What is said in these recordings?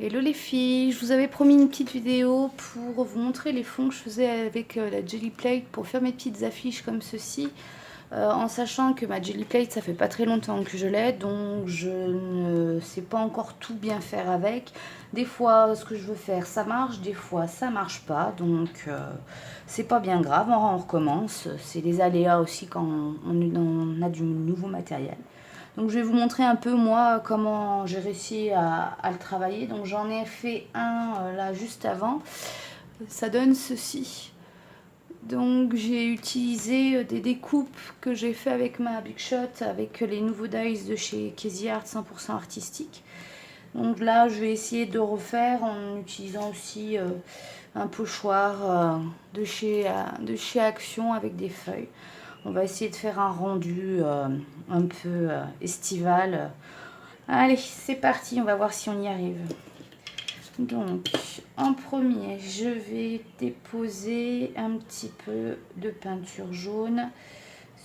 Hello les filles, je vous avais promis une petite vidéo pour vous montrer les fonds que je faisais avec la Jelly Plate pour faire mes petites affiches comme ceci, en sachant que ma Jelly Plate ça fait pas très longtemps que je l'ai, donc je ne sais pas encore tout bien faire avec. Des fois ce que je veux faire ça marche, des fois ça marche pas, donc c'est pas bien grave, on recommence. C'est les aléas aussi quand on a du nouveau matériel. Donc je vais vous montrer un peu moi comment j'ai réussi à le travailler. Donc j'en ai fait un là juste avant. Ça donne ceci. Donc j'ai utilisé des découpes que j'ai fait avec ma Big Shot, avec les nouveaux dies de chez Casey Art 100% artistique. Donc là je vais essayer de refaire en utilisant aussi un pochoir de chez Action avec des feuilles. On va essayer de faire un rendu un peu estival. Allez, c'est parti, on va voir si on y arrive. Donc, en premier, je vais déposer un petit peu de peinture jaune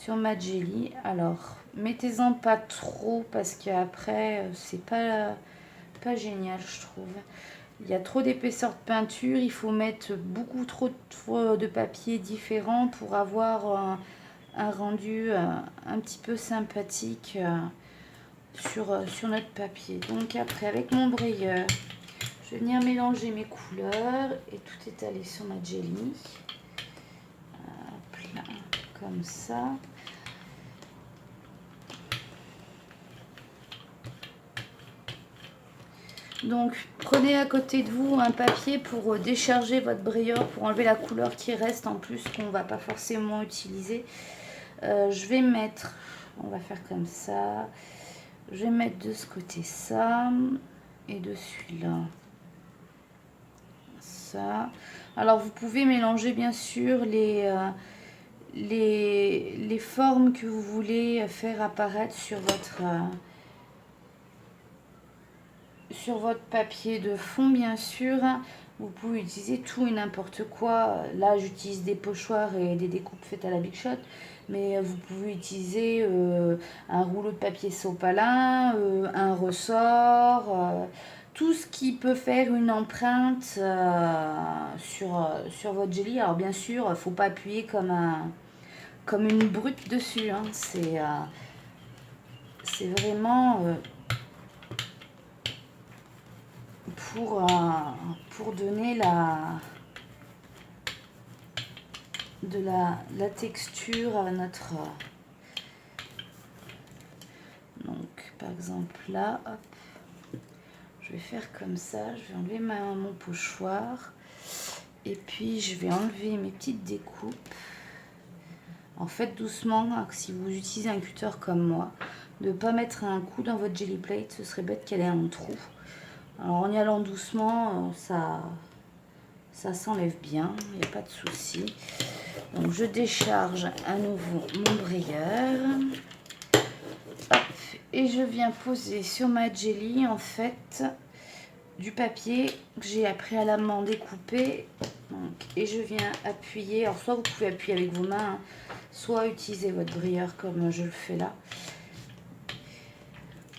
sur ma jelly. Alors, mettez-en pas trop parce qu'après, c'est pas génial, je trouve. Il y a trop d'épaisseur de peinture, il faut mettre beaucoup trop de papier différent pour avoir un rendu un petit peu sympathique sur notre papier. Donc après, avec mon brayeur, je vais venir mélanger mes couleurs et tout étaler sur ma jelly. Hop là, comme ça. Donc prenez à côté de vous un papier pour décharger votre brayeur, pour enlever la couleur qui reste en plus qu'on ne va pas forcément utiliser. Je vais mettre, on va faire comme ça, je vais mettre de ce côté ça et de celui-là ça. Alors vous pouvez mélanger bien sûr les formes que vous voulez faire apparaître sur votre papier de fond bien sûr. Vous pouvez utiliser tout et n'importe quoi. Là j'utilise des pochoirs et des découpes faites à la Big Shot, mais vous pouvez utiliser un rouleau de papier sopalin, un ressort, tout ce qui peut faire une empreinte sur votre jelly. Alors bien sûr, il ne faut pas appuyer comme une brute dessus, hein. C'est vraiment pour donner la texture à notre... Donc par exemple là, hop, je vais faire comme ça, je vais enlever mon pochoir et puis je vais enlever mes petites découpes. En fait doucement, si vous utilisez un cutter comme moi, de ne pas mettre un coup dans votre jelly plate, ce serait bête qu'elle ait un trou. Alors en y allant doucement, ça s'enlève bien, il n'y a pas de souci. Donc je décharge à nouveau mon brayeur. Hop, et je viens poser sur ma jelly en fait du papier que j'ai préalablement découpé. Donc, et je viens appuyer, alors soit vous pouvez appuyer avec vos mains, hein, soit utiliser votre brayeur comme je le fais là.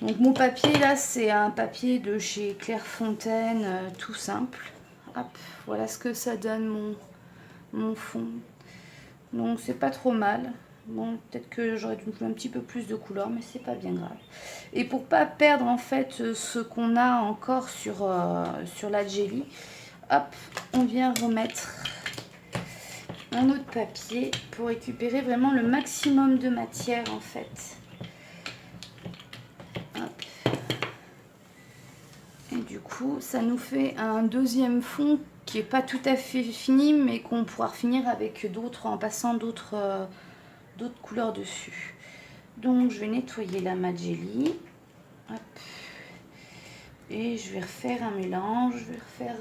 Donc mon papier là c'est un papier de chez Clairefontaine, tout simple. Hop, voilà ce que ça donne mon fond. Donc c'est pas trop mal. Bon, peut-être que j'aurais dû mettre un petit peu plus de couleur, mais c'est pas bien grave. Et pour pas perdre en fait ce qu'on a encore sur la jelly, hop, on vient remettre un autre papier pour récupérer vraiment le maximum de matière en fait. Hop. Et du coup, ça nous fait un deuxième fond qui est pas tout à fait fini, mais qu'on pourra finir avec d'autres en passant d'autres couleurs dessus. Donc je vais nettoyer la jelly. Hop. Et je vais refaire un mélange, je vais refaire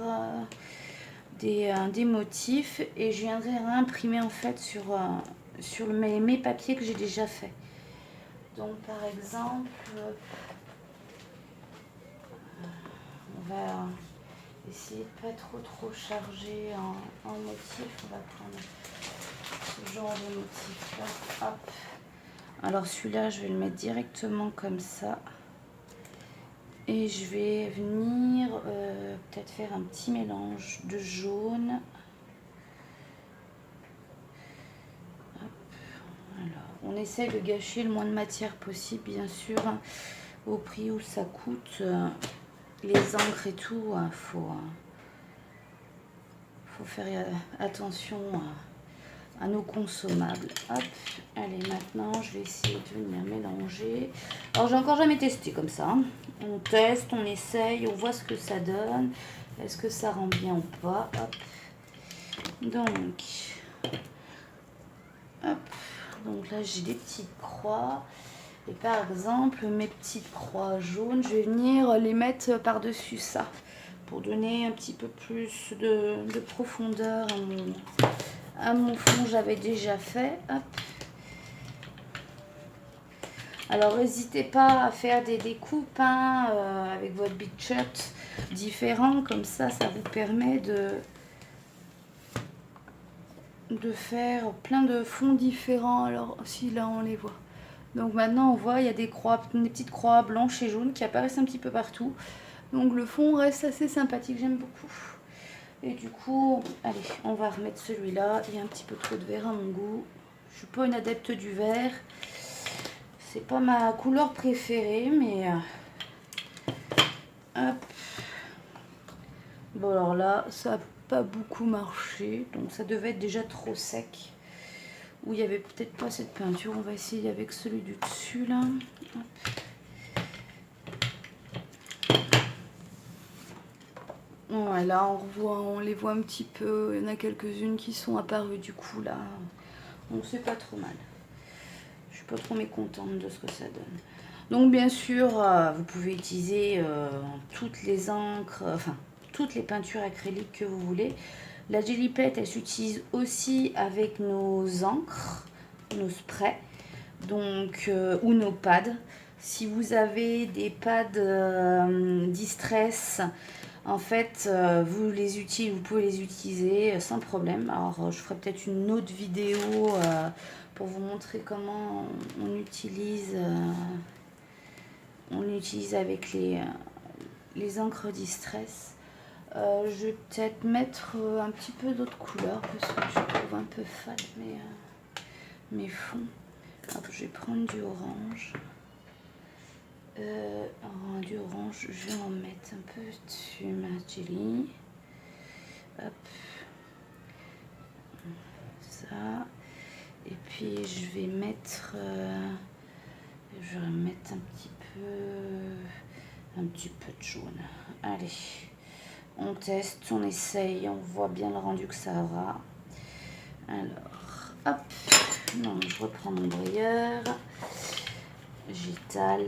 des motifs et je viendrai réimprimer en fait sur mes papiers que j'ai déjà fait. Donc par exemple, on va essayer de pas trop charger en motifs. On va prendre ce genre de motif là. Hop. Alors celui-là, je vais le mettre directement comme ça. Et je vais venir peut-être faire un petit mélange de jaune. Hop. Alors, on essaie de gâcher le moins de matière possible, bien sûr, hein, au prix où ça coûte. Les encres et tout, faut faire attention à nos consommables. Hop, allez, maintenant je vais essayer de venir mélanger. Alors j'ai encore jamais testé comme ça, hein. On teste, on essaye, on voit ce que ça donne. Est-ce que ça rend bien ou pas? Hop. Donc là j'ai des petites croix. Et par exemple, mes petites croix jaunes, je vais venir les mettre par-dessus ça pour donner un petit peu plus de profondeur à mon fond que j'avais déjà fait. Hop. Alors n'hésitez pas à faire des découpes avec votre big shot différents, comme ça vous permet de faire plein de fonds différents. Alors si là on les voit. Donc maintenant on voit il y a des petites croix blanches et jaunes qui apparaissent un petit peu partout. Donc le fond reste assez sympathique, j'aime beaucoup. Et du coup, allez, on va remettre celui-là. Il y a un petit peu trop de vert à mon goût. Je suis pas une adepte du vert. C'est pas ma couleur préférée, mais hop. Bon alors là, ça n'a pas beaucoup marché, donc ça devait être déjà trop sec. Ou il y avait peut-être pas cette peinture. On va essayer avec celui du dessus là. Hop. Voilà, on les voit un petit peu. Il y en a quelques-unes qui sont apparues du coup là. Donc c'est pas trop mal. Je suis pas trop mécontente de ce que ça donne. Donc bien sûr, vous pouvez utiliser toutes les encres, enfin toutes les peintures acryliques que vous voulez. La Gelly Plate, elle s'utilise aussi avec nos encres, nos sprays, donc ou nos pads. Si vous avez des pads Distress, en fait, vous pouvez les utiliser sans problème. Alors, je ferai peut-être une autre vidéo pour vous montrer comment on utilise avec les encres Distress. Je vais peut-être mettre un petit peu d'autres couleurs parce que je trouve un peu fade mes fonds. Hop, je vais prendre du orange. Du orange, je vais en mettre un peu dessus ma jelly. Hop. Ça. Et puis je vais mettre un petit peu de jaune. Allez, on teste, on essaye, on voit bien le rendu que ça aura. Alors, hop. Non, je reprends mon brouilleur. J'étale.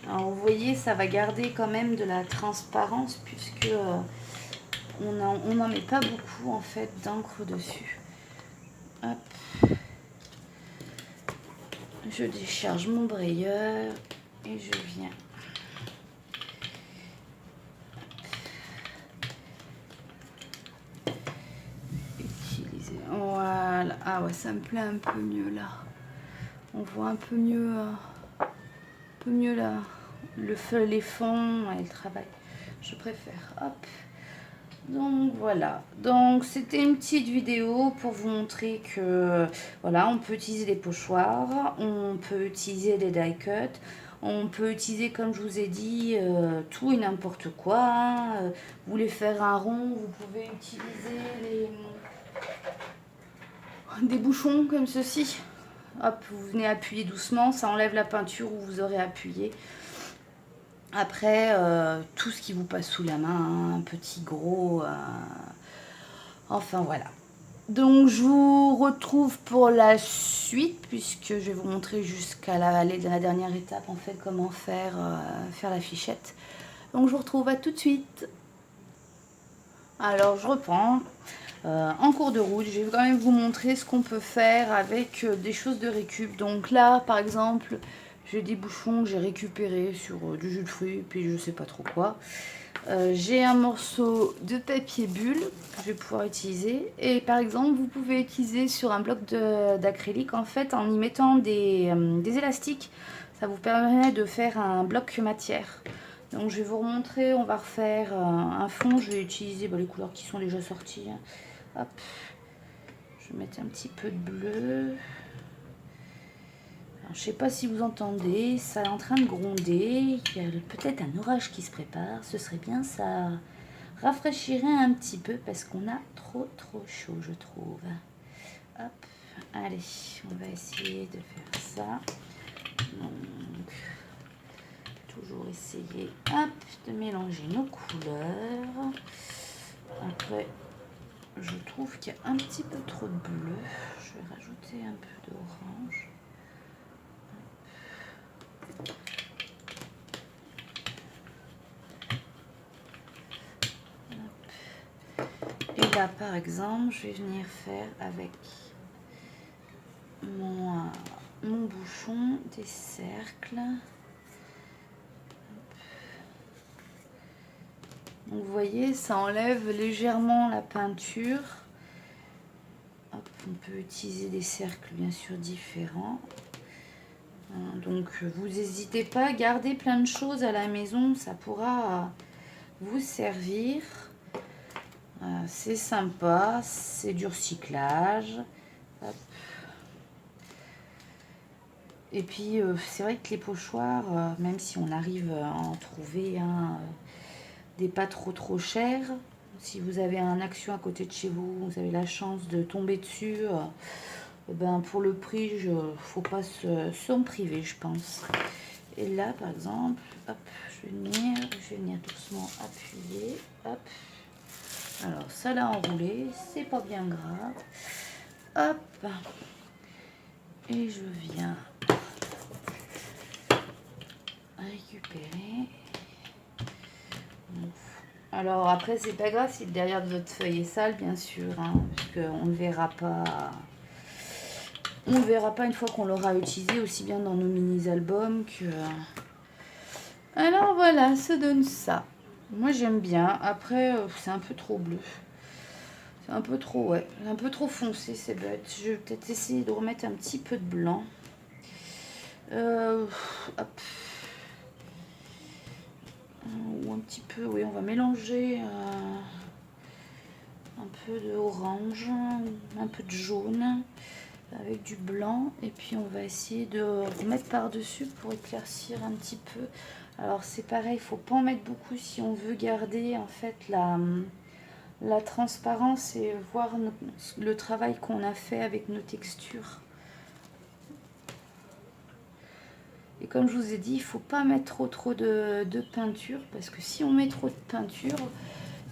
Alors vous voyez, ça va garder quand même de la transparence puisque on n'en met pas beaucoup en fait d'encre dessus. Hop. Je décharge mon brayeur et je viens. Utiliser. Voilà. Ah ouais, ça me plaît un peu mieux là. On voit un peu mieux là. Les fonds et le travail. Je préfère. Hop. Donc voilà, donc c'était une petite vidéo pour vous montrer que voilà, on peut utiliser des pochoirs, on peut utiliser des die cuts, on peut utiliser, comme je vous ai dit, tout et n'importe quoi. Vous voulez faire un rond, vous pouvez utiliser des bouchons comme ceci. Hop, vous venez appuyer doucement, ça enlève la peinture où vous aurez appuyé. Après, tout ce qui vous passe sous la main, hein, petit, gros, enfin voilà. Donc je vous retrouve pour la suite, puisque je vais vous montrer jusqu'à la dernière étape, en fait, comment faire la fichette. Donc je vous retrouve à tout de suite. Alors je reprends. En cours de route, je vais quand même vous montrer ce qu'on peut faire avec des choses de récup. Donc là, par exemple, J'ai des bouchons que j'ai récupérés sur du jus de fruits, puis je sais pas trop quoi. J'ai un morceau de papier bulle que je vais pouvoir utiliser. Et par exemple, vous pouvez utiliser sur un bloc d'acrylique, en fait, en y mettant des élastiques. Ça vous permet de faire un bloc matière. Donc je vais vous remontrer, on va refaire un fond. Je vais utiliser les couleurs qui sont déjà sorties. Hop. Je vais mettre un petit peu de bleu. Alors, je ne sais pas si vous entendez, ça est en train de gronder. Il y a peut-être un orage qui se prépare. Ce serait bien, ça rafraîchirait un petit peu parce qu'on a trop chaud, je trouve. Hop, allez, on va essayer de faire ça. Donc, toujours essayer, hop, de mélanger nos couleurs. Après, je trouve qu'il y a un petit peu trop de bleu. Je vais rajouter un peu d'orange. Et là, par exemple, je vais venir faire avec mon bouchon des cercles. Donc, vous voyez, ça enlève légèrement la peinture. Hop, on peut utiliser des cercles, bien sûr, différents. Donc, vous n'hésitez pas à garder plein de choses à la maison. Ça pourra vous servir. C'est sympa, c'est du recyclage. Hop. Et puis c'est vrai que les pochoirs, même si on arrive à en trouver des pas trop chers, si vous avez un Action à côté de chez vous, vous avez la chance de tomber dessus, ben pour le prix, faut pas s'en priver, je pense. Et là, par exemple, hop, je vais venir doucement appuyer, hop. Alors, ça l'a enroulé, c'est pas bien grave. Hop. Et je viens récupérer. Alors, après, c'est pas grave si le derrière de votre feuille est sale, bien sûr, hein, parce qu'on ne verra pas. On ne verra pas une fois qu'on l'aura utilisé, aussi bien dans nos mini-albums que... Alors, voilà, ça donne ça. Moi, j'aime bien. Après, c'est un peu trop bleu. C'est un peu trop, ouais. Un peu trop foncé, c'est bête. Je vais peut-être essayer de remettre un petit peu de blanc. Hop. Ou un petit peu, oui, on va mélanger un peu d'orange, un peu de jaune avec du blanc. Et puis, on va essayer de remettre par-dessus pour éclaircir un petit peu. Alors, c'est pareil, il ne faut pas en mettre beaucoup si on veut garder, en fait, la transparence et voir le travail qu'on a fait avec nos textures. Et comme je vous ai dit, il ne faut pas mettre trop de peinture, parce que si on met trop de peinture,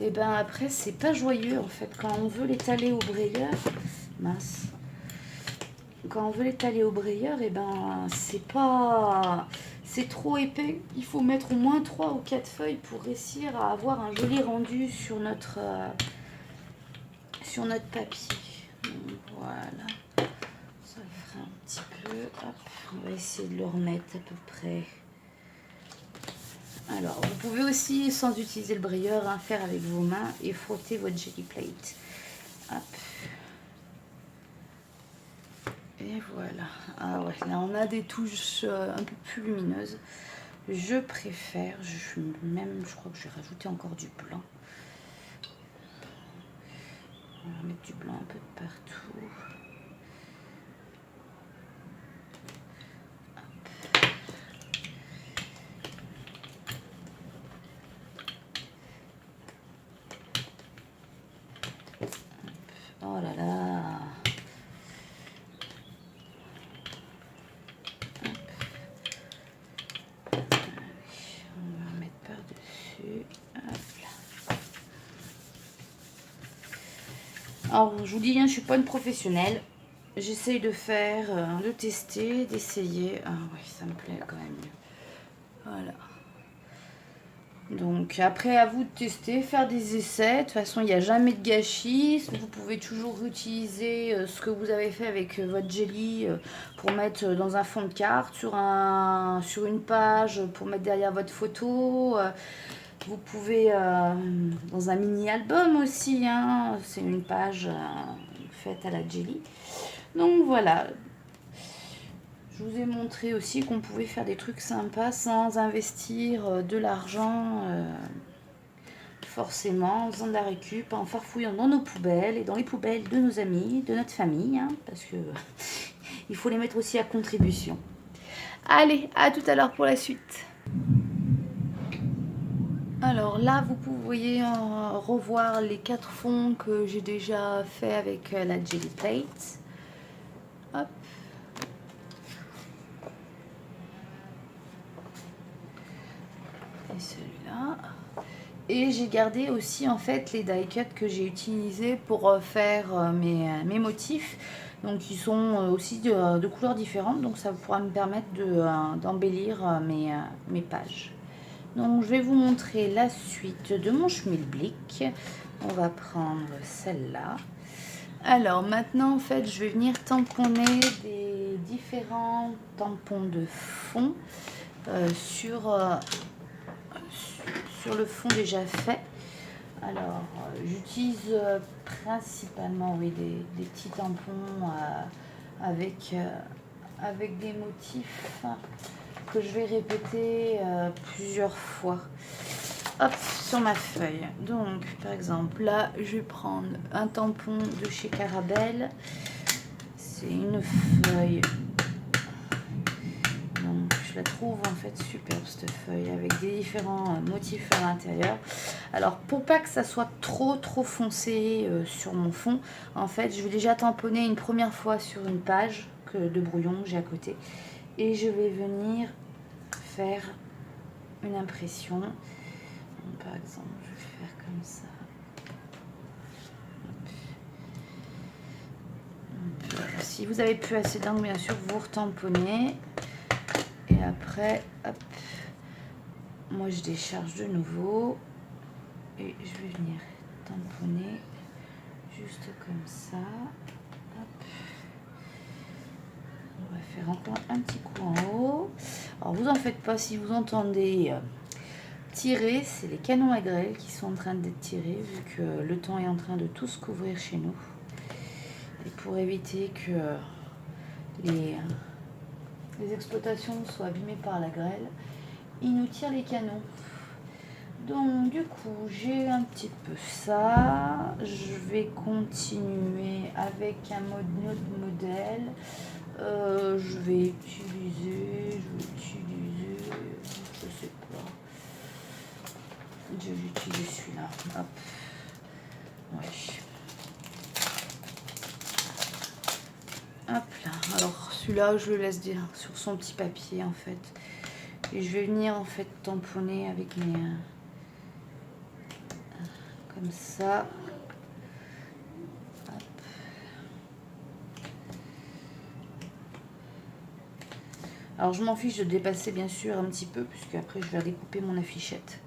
et ben après c'est pas joyeux en fait. Quand on veut l'étaler au brayeur, mince. Quand on veut l'étaler au brayeur, et ben c'est trop épais. Il faut mettre au moins 3 ou 4 feuilles pour réussir à avoir un joli rendu sur notre papier. Donc, voilà. Ça le fera un petit peu. Hop, on va essayer de le remettre à peu près. Alors, vous pouvez aussi, sans utiliser le brayeur, faire avec vos mains et frotter votre Gelly Plate. Hop. Et voilà. Ah ouais, là on a des touches un peu plus lumineuses. Je préfère, je crois que je vais rajouter encore du blanc. On va mettre du blanc un peu de partout. Oh là là. On va mettre par-dessus. Alors, je vous dis, hein, je suis pas une professionnelle. J'essaye de faire, de tester, d'essayer. Ah oui, ça me plaît quand même mieux. Voilà. Donc après, à vous de tester, faire des essais. De toute façon, il n'y a jamais de gâchis. Vous pouvez toujours utiliser ce que vous avez fait avec votre jelly pour mettre dans un fond de carte, sur une page, pour mettre derrière votre photo. Vous pouvez dans un mini-album aussi, hein. C'est une page faite à la jelly. Donc voilà. Je vous ai montré aussi qu'on pouvait faire des trucs sympas sans investir de l'argent forcément, en faisant de la récup, en farfouillant dans nos poubelles et dans les poubelles de nos amis, de notre famille, hein, parce que il faut les mettre aussi à contribution. Allez, à tout à l'heure pour la suite. Alors là, vous pouvez revoir les 4 fonds que j'ai déjà fait avec la Jelly Plate. Hop. Et celui-là. Et j'ai gardé aussi en fait les die cuts que j'ai utilisés pour faire mes motifs. Donc ils sont aussi de couleurs différentes, donc ça pourra me permettre d'embellir mes pages. Donc je vais vous montrer la suite de mon schmilblick. On va prendre celle-là. Alors maintenant en fait je vais venir tamponner des différents tampons de fond sur le fond déjà fait. Alors j'utilise principalement des petits tampons avec des motifs que je vais répéter plusieurs fois. Hop, sur ma feuille. Donc par exemple là je vais prendre un tampon de chez Carabelle. C'est une feuille. Donc je la trouve en fait superbe cette feuille avec des différents motifs à l'intérieur. Alors pour pas que ça soit trop foncé sur mon fond, en fait je vais déjà tamponner une première fois sur une page de brouillon que j'ai à côté. Et je vais venir faire une impression. Donc, par exemple, je vais faire comme ça. Si vous avez plus assez d'encre, bien sûr, vous retamponnez. Et après, hop, moi je décharge de nouveau. Et je vais venir tamponner juste comme ça. Hop. On va faire encore un petit coup en haut. Alors vous en faites pas si vous entendez tirer, c'est les canons à grêle qui sont en train d'être tirés vu que le temps est en train de tout se couvrir chez nous. Et pour éviter que les exploitations soient abîmées par la grêle, ils nous tirent les canons. Donc du coup j'ai un petit peu ça. Je vais continuer avec un autre modèle. Je vais utiliser, je sais pas. Je vais utiliser celui-là. Hop. Ouais. Hop là. Alors celui-là, je le laisse dire sur son petit papier en fait. Et je vais venir en fait tamponner avec mes comme ça. Hop. Alors je m'en fiche de dépasser bien sûr un petit peu puisque après je vais découper mon affichette.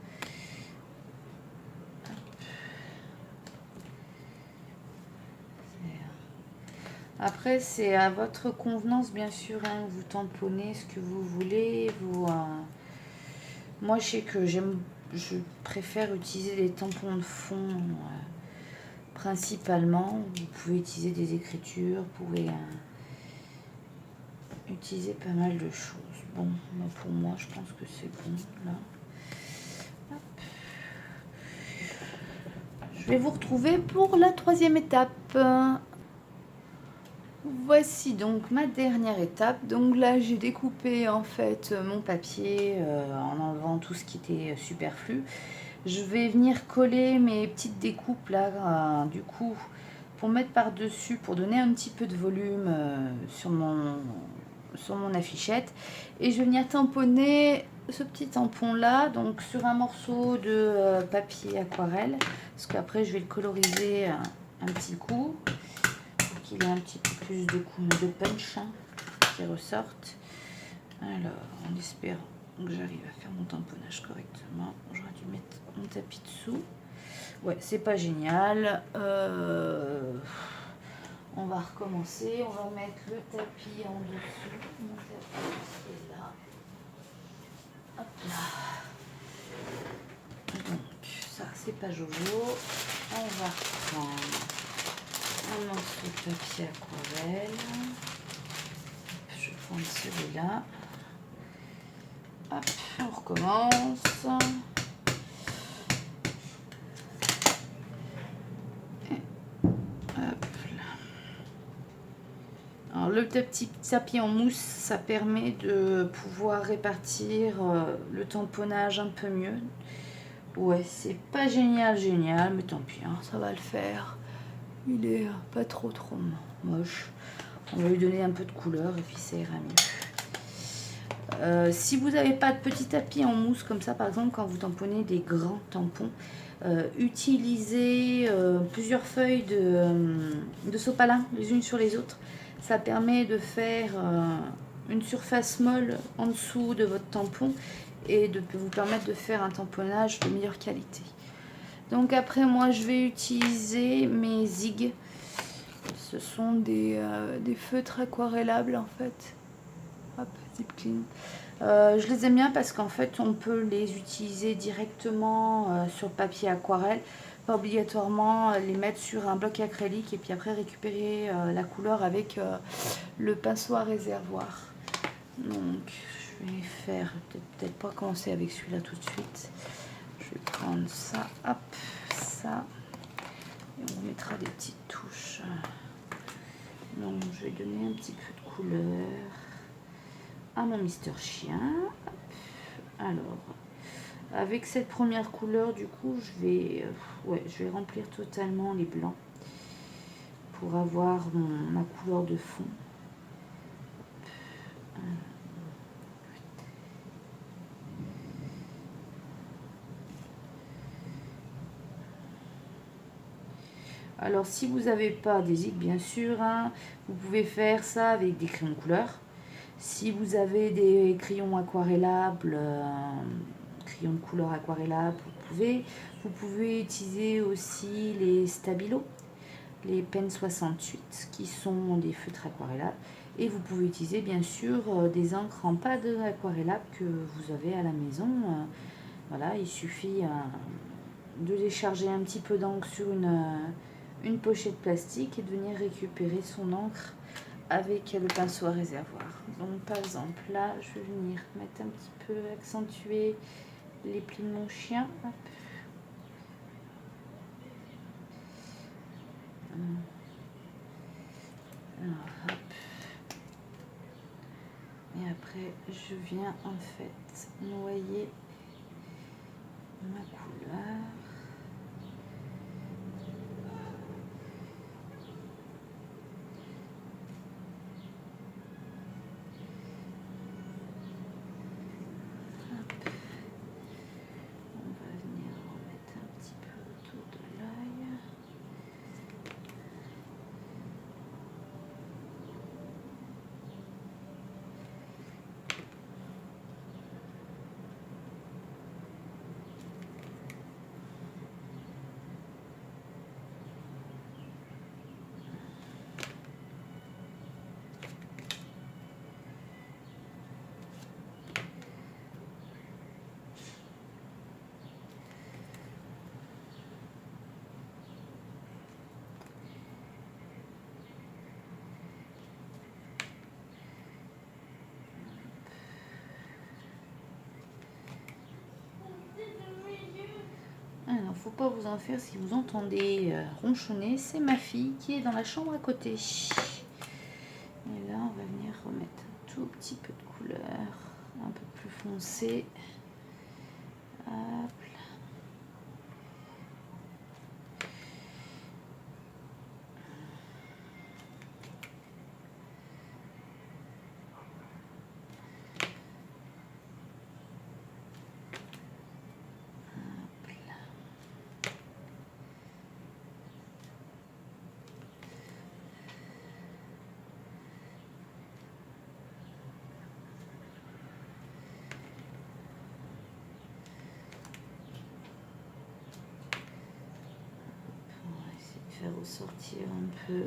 Après, c'est à votre convenance, bien sûr, hein, vous tamponnez ce que vous voulez. Moi, je sais que je préfère utiliser des tampons de fond principalement. Vous pouvez utiliser des écritures, vous pouvez utiliser pas mal de choses. Bon, pour moi, je pense que c'est bon, là. Hop. Je vais vous retrouver pour la 3e étape. Voici donc ma dernière étape. Donc là j'ai découpé en fait mon papier en enlevant tout ce qui était superflu. Je vais venir coller mes petites découpes là du coup pour mettre par dessus, pour donner un petit peu de volume sur mon affichette. Et je vais venir tamponner ce petit tampon là donc sur un morceau de papier aquarelle parce qu'après je vais le coloriser un petit coup. Qu'il ait un petit peu plus de punch hein, qui ressorte. Alors, on espère Donc j'arrive à faire mon tamponnage correctement. J'aurais dû mettre mon tapis dessous. Ouais, c'est pas génial. On va recommencer. On va mettre le tapis en dessous. Mon tapis est là. Hop là. Donc ça c'est pas Jojo. On va reprendre un morceau de papier aquarelle. Je vais prendre celui-là. Hop, on recommence. Alors, le petit tapis en mousse, ça permet de pouvoir répartir le tamponnage un peu mieux. Ouais, c'est pas génial, mais tant pis, hein, ça va le faire. Il est pas trop moche. On va lui donner un peu de couleur et puis ça ira mieux. Si vous n'avez pas de petit tapis en mousse comme ça, par exemple, quand vous tamponnez des grands tampons, utilisez plusieurs feuilles de sopalin les unes sur les autres. Ça permet de faire une surface molle en dessous de votre tampon et de vous permettre de faire un tamponnage de meilleure qualité. Donc après, moi, je vais utiliser mes Zig. Ce sont des feutres aquarellables en fait. Hop, Zip Clean. Je les aime bien parce qu'en fait on peut les utiliser directement sur le papier aquarelle, pas obligatoirement les mettre sur un bloc acrylique et puis après récupérer la couleur avec le pinceau à réservoir. Donc je vais faire, peut-être pas commencer avec celui-là tout de suite. Je vais prendre ça, hop, ça, et on mettra des petites touches. Donc je vais donner un petit peu de couleur à mon Mister Chien. Alors, avec cette première couleur, du coup, je vais remplir totalement les blancs pour avoir ma couleur de fond. Alors, si vous n'avez pas des Zig, bien sûr, hein, vous pouvez faire ça avec des crayons de couleur. Si vous avez des crayons aquarellables, crayons de couleur aquarellables, vous pouvez utiliser aussi les Stabilo, les Pen 68, qui sont des feutres aquarellables. Et vous pouvez utiliser bien sûr des encres en pâte aquarellables que vous avez à la maison. Voilà, il suffit de décharger un petit peu d'encre sur une pochette plastique et de venir récupérer son encre avec le pinceau à réservoir. Donc par exemple là je vais venir mettre un petit peu, accentuer les plis de mon chien. Hop. Alors, hop. Et après je viens en fait noyer ma couleur. Alors, faut pas vous en faire si vous entendez ronchonner. C'est ma fille qui est dans la chambre à côté. Et là, on va venir remettre un tout petit peu de couleur, un peu plus foncé. Hop. faire ressortir un peu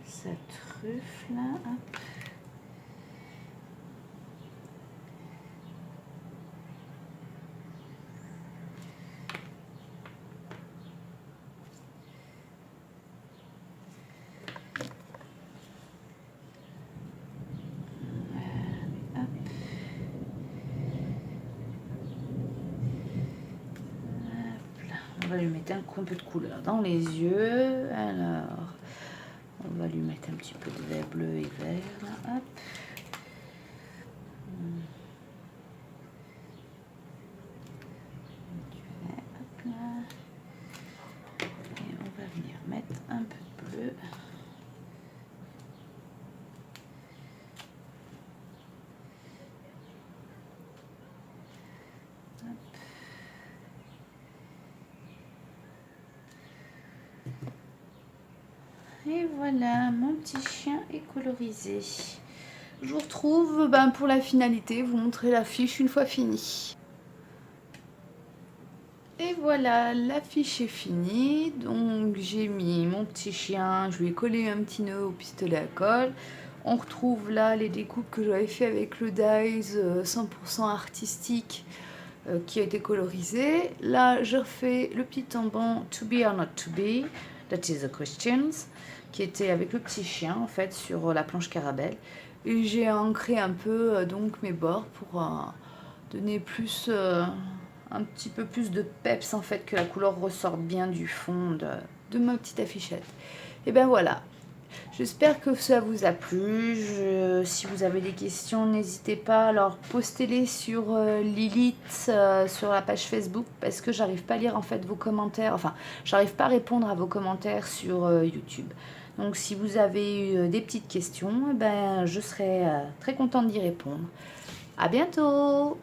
sa truffe là. Hop. On va lui mettre un peu de couleur dans les yeux. Alors, on va lui mettre un petit peu de vert bleu et vert. Là. Hop. Hop là. Et on va venir mettre un peu de bleu. Et voilà, mon petit chien est colorisé. Je vous retrouve pour la finalité, vous montrer l'affiche une fois finie. Et voilà, l'affiche est finie. Donc j'ai mis mon petit chien, je lui ai collé un petit nœud au pistolet à colle. On retrouve là les découpes que j'avais fait avec le Dies 100% artistique qui a été colorisé. Là, je refais le petit tampon To Be or Not To Be, That is the Questions, qui était avec le petit chien en fait sur la planche Caramel. Et j'ai ancré un peu donc mes bords pour donner plus, un petit peu plus de peps en fait, que la couleur ressorte bien du fond de ma petite affichette. Et ben voilà. J'espère que ça vous a plu. Si vous avez des questions, n'hésitez pas. Alors, postez-les sur Lilith, sur la page Facebook, parce que j'arrive pas à lire en fait vos commentaires. Enfin, j'arrive pas à répondre à vos commentaires sur YouTube. Donc, si vous avez eu des petites questions, je serai très contente d'y répondre. À bientôt!